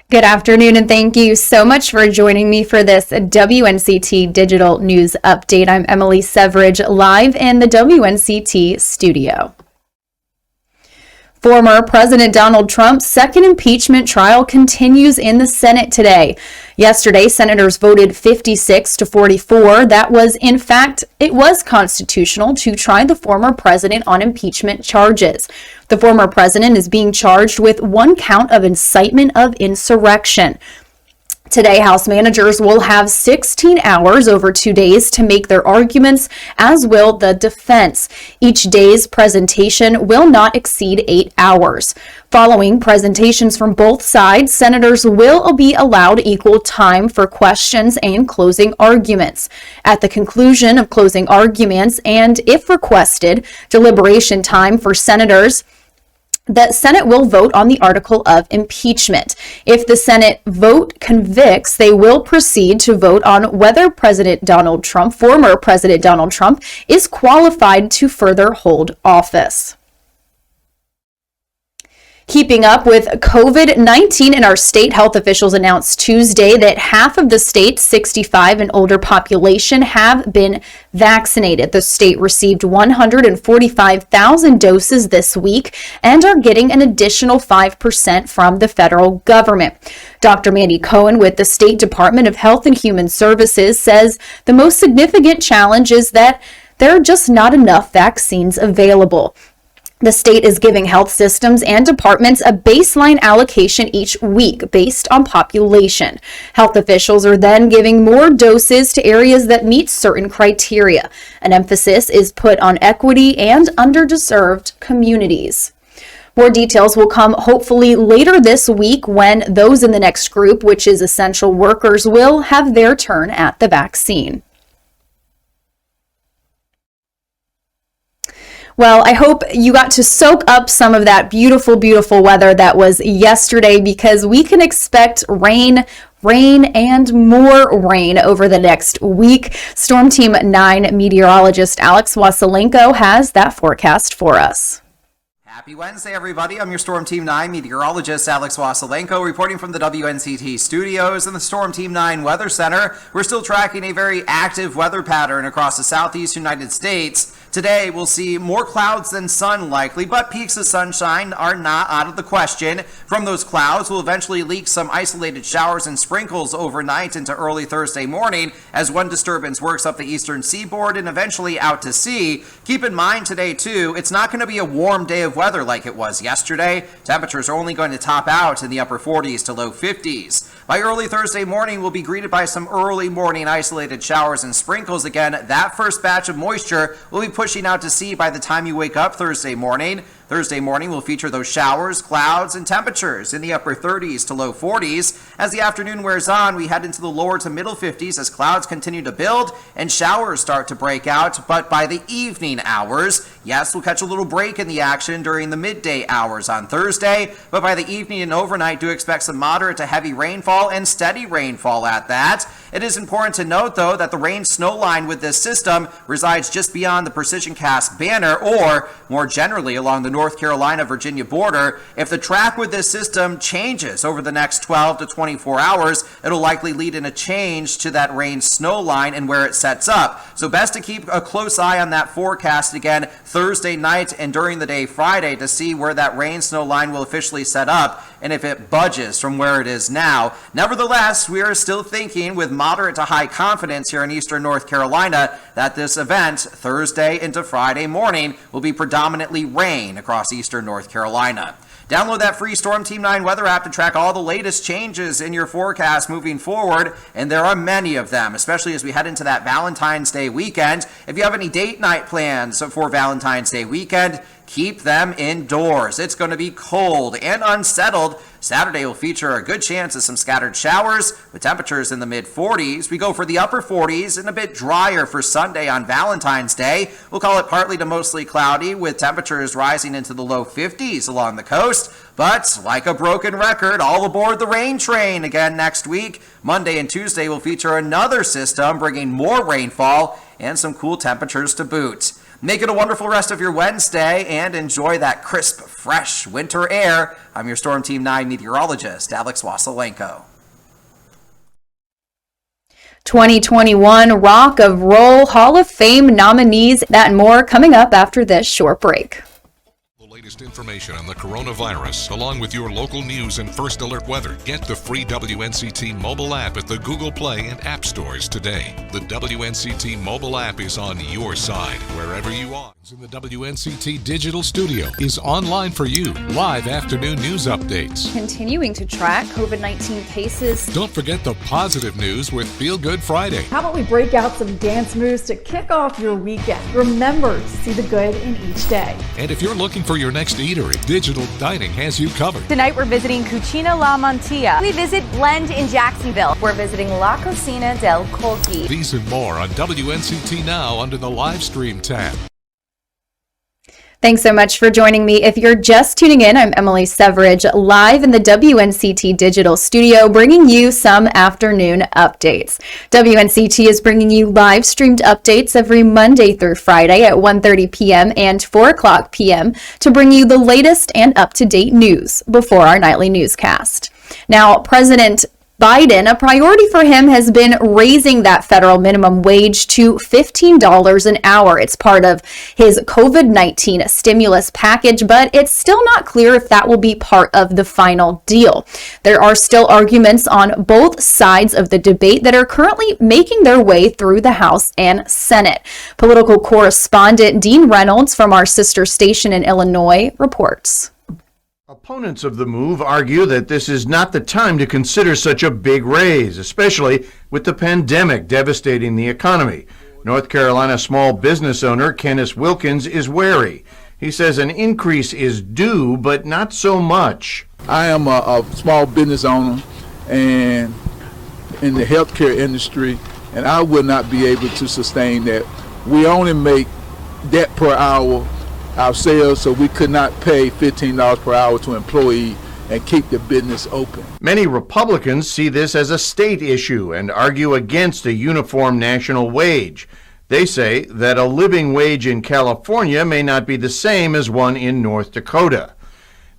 Good afternoon, and thank you so much for joining me for this WNCT Digital News Update. I'm Emily Severidge, live in the WNCT studio. Former President Donald Trump's second impeachment trial continues in the Senate today. Yesterday, senators voted 56 to 44. That was, in fact, it was constitutional to try the former president on impeachment charges. The former president is being charged with one count of incitement of insurrection. Today, House managers will have 16 hours over 2 days to make their arguments, as will the defense. Each day's presentation will not exceed 8 hours. Following presentations from both sides, senators will be allowed equal time for questions and closing arguments. At the conclusion of closing arguments, and if requested, deliberation time for senators, the Senate will vote on the article of impeachment. If the Senate vote convicts, they will proceed to vote on whether former President Donald Trump, is qualified to further hold office. Keeping up with COVID-19 in our state, health officials announced Tuesday that half of the state's 65 and older population have been vaccinated. The state received 145,000 doses this week and are getting an additional 5% from the federal government. Dr. Mandy Cohen with the State Department of Health and Human Services says the most significant challenge is that there are just not enough vaccines available. The state is giving health systems and departments a baseline allocation each week based on population. Health officials are then giving more doses to areas that meet certain criteria. An emphasis is put on equity and underserved communities. More details will come hopefully later this week when those in the next group, which is essential workers, will have their turn at the vaccine. Well, I hope you got to soak up some of that beautiful, beautiful weather that was yesterday, because we can expect rain, and more rain over the next week. Storm Team 9 meteorologist Alex Wasilenko has that forecast for us. Happy Wednesday, everybody. I'm your Storm Team 9 meteorologist Alex Wasilenko, reporting from the WNCT studios in the Storm Team 9 Weather Center. We're still tracking a very active weather pattern across the southeast United States. Today, we'll see more clouds than sun likely, but peaks of sunshine are not out of the question. From those clouds, we'll eventually leak some isolated showers and sprinkles overnight into early Thursday morning as one disturbance works up the eastern seaboard and eventually out to sea. Keep in mind today, too, it's not going to be a warm day of weather like it was yesterday. Temperatures are only going to top out in the upper 40s to low 50s. By early Thursday morning, we'll be greeted by some early morning isolated showers and sprinkles again. That first batch of moisture will be pushing out to sea by the time you wake up Thursday morning. Thursday morning will feature those showers, clouds, and temperatures in the upper 30s to low 40s. As the afternoon wears on, we head into the lower to middle 50s as clouds continue to build and showers start to break out. But by the evening hours, yes, we'll catch a little break in the action during the midday hours on Thursday. But by the evening and overnight, do expect some moderate to heavy rainfall and steady rainfall at that. It is important to note, though, that the rain-snow line with this system resides just beyond the precision cast banner, or more generally along the North Carolina-Virginia border. If the track with this system changes over the next 12 to 24 hours, it'll likely lead in a change to that rain-snow line and where it sets up. So best to keep a close eye on that forecast again Thursday night and during the day Friday to see where that rain-snow line will officially set up and if it budges from where it is now. Nevertheless, we are still thinking with moderate to high confidence here in eastern North Carolina that this event, Thursday into Friday morning, will be predominantly rain across eastern North Carolina. Download that free Storm Team 9 weather app to track all the latest changes in your forecast moving forward, and there are many of them, especially as we head into that Valentine's Day weekend. If you have any date night plans for Valentine's Day weekend, keep them indoors. It's going to be cold and unsettled. Saturday will feature a good chance of some scattered showers with temperatures in the mid-40s. We go for the upper 40s and a bit drier for Sunday on Valentine's Day. We'll call it partly to mostly cloudy with temperatures rising into the low 50s along the coast. But like a broken record, all aboard the rain train again next week. Monday and Tuesday will feature another system bringing more rainfall and some cool temperatures to boot. Make it a wonderful rest of your Wednesday and enjoy that crisp, fresh winter air. I'm your Storm Team 9 meteorologist, Alex Wasilenko. 2021 Rock of Roll Hall of Fame nominees, that and more coming up after this short break. Latest information on the coronavirus, along with your local news and first alert weather. Get the free WNCT mobile app at the Google Play and App Stores today. The WNCT mobile app is on your side, wherever you are. In the WNCT Digital Studio is online for you. Live afternoon news updates. Continuing to track COVID-19 cases. Don't forget the positive news with Feel Good Friday. How about we break out some dance moves to kick off your weekend? Remember to see the good in each day. And if you're looking for your next eatery, Digital Dining has you covered. Tonight we're visiting Cucina La Mantilla. We visit Blend in Jacksonville. We're visiting La Cocina del Colqui. These and more on WNCT Now under the live stream tab. Thanks so much for joining me. If you're just tuning in, I'm Emily Severidge, live in the WNCT Digital Studio, bringing you some afternoon updates. WNCT is bringing you live streamed updates every Monday through Friday at 1:30 p.m. and 4 o'clock p.m. to bring you the latest and up-to-date news before our nightly newscast. Now, President Biden, a priority for him has been raising that federal minimum wage to $15 an hour. It's part of his COVID-19 stimulus package, but it's still not clear if that will be part of the final deal. There are still arguments on both sides of the debate that are currently making their way through the House and Senate. Political correspondent Dean Reynolds from our sister station in Illinois reports. Opponents of the move argue that this is not the time to consider such a big raise, especially with the pandemic devastating the economy. North Carolina small business owner Kenneth Wilkins is wary. He says an increase is due, but not so much. I am a small business owner and in the healthcare industry, and I would not be able to sustain that. We only make that per hour ourselves, so we could not pay $15 per hour to an employee and keep the business open. Many Republicans see this as a state issue and argue against a uniform national wage. They say that a living wage in California may not be the same as one in North Dakota.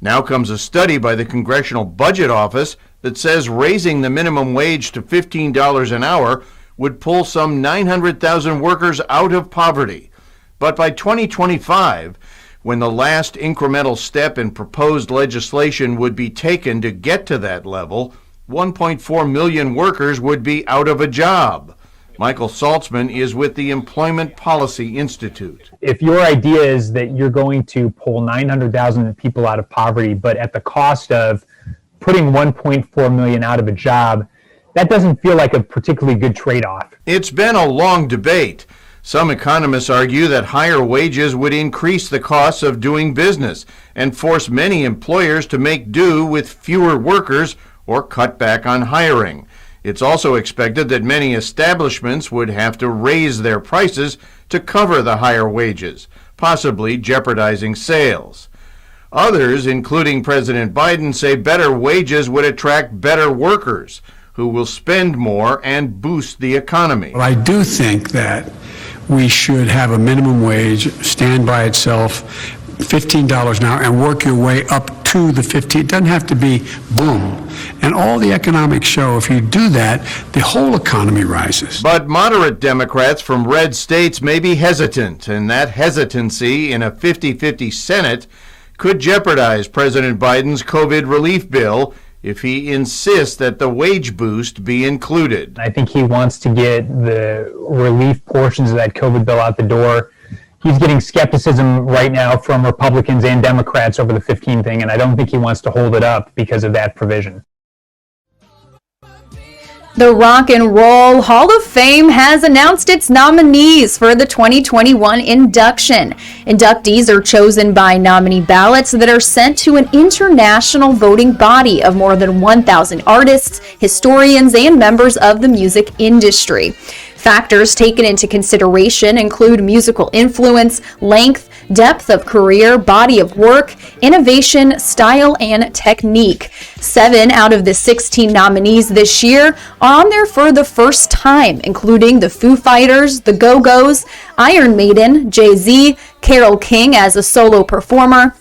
Now comes a study by the Congressional Budget Office that says raising the minimum wage to $15 an hour would pull some 900,000 workers out of poverty. But by 2025, when the last incremental step in proposed legislation would be taken to get to that level, 1.4 million workers would be out of a job. Michael Saltzman is with the Employment Policy Institute. If your idea is that you're going to pull 900,000 people out of poverty, but at the cost of putting 1.4 million out of a job, that doesn't feel like a particularly good trade-off. It's been a long debate. Some economists argue that higher wages would increase the costs of doing business and force many employers to make do with fewer workers or cut back on hiring. It's also expected that many establishments would have to raise their prices to cover the higher wages, possibly jeopardizing sales. Others, including President Biden, say better wages would attract better workers who will spend more and boost the economy. Well, I do think that we should have a minimum wage stand by itself, $15 an hour, and work your way up to the 15. It doesn't have to be boom. And all the economics show if you do that, the whole economy rises. But moderate Democrats from red states may be hesitant, and that hesitancy in a 50-50 Senate could jeopardize President Biden's COVID relief bill if he insists that the wage boost be included. I think he wants to get the relief portions of that COVID bill out the door. He's getting skepticism right now from Republicans and Democrats over the 15 thing, and I don't think he wants to hold it up because of that provision. The Rock and Roll Hall of Fame has announced its nominees for the 2021 induction. Inductees are chosen by nominee ballots that are sent to an international voting body of more than 1,000 artists, historians, and members of the music industry. Factors taken into consideration include musical influence, length, depth of career, body of work, innovation, style, and technique. 7 out of the 16 nominees this year are on there for the first time, including the Foo Fighters, the Go-Go's, Iron Maiden, Jay-Z, Carole King as a solo performer,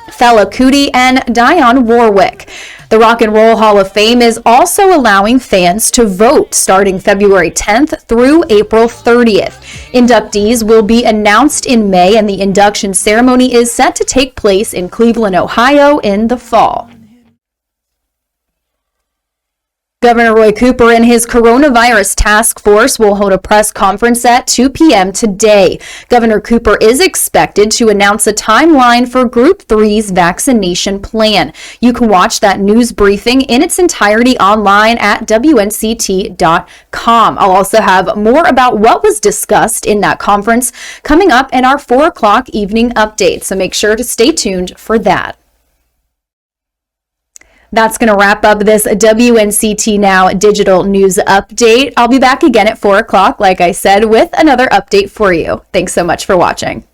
Fela Kuti, and Dionne Warwick. The Rock and Roll Hall of Fame is also allowing fans to vote starting February 10th through April 30th. Inductees will be announced in May, and the induction ceremony is set to take place in Cleveland, Ohio in the fall. Governor Roy Cooper and his coronavirus task force will hold a press conference at 2 p.m. today. Governor Cooper is expected to announce a timeline for Group 3's vaccination plan. You can watch that news briefing in its entirety online at WNCT.com. I'll also have more about what was discussed in that conference coming up in our 4 o'clock evening update, so make sure to stay tuned for that. That's going to wrap up this WNCT Now digital news update. I'll be back again at 4 o'clock, like I said, with another update for you. Thanks so much for watching.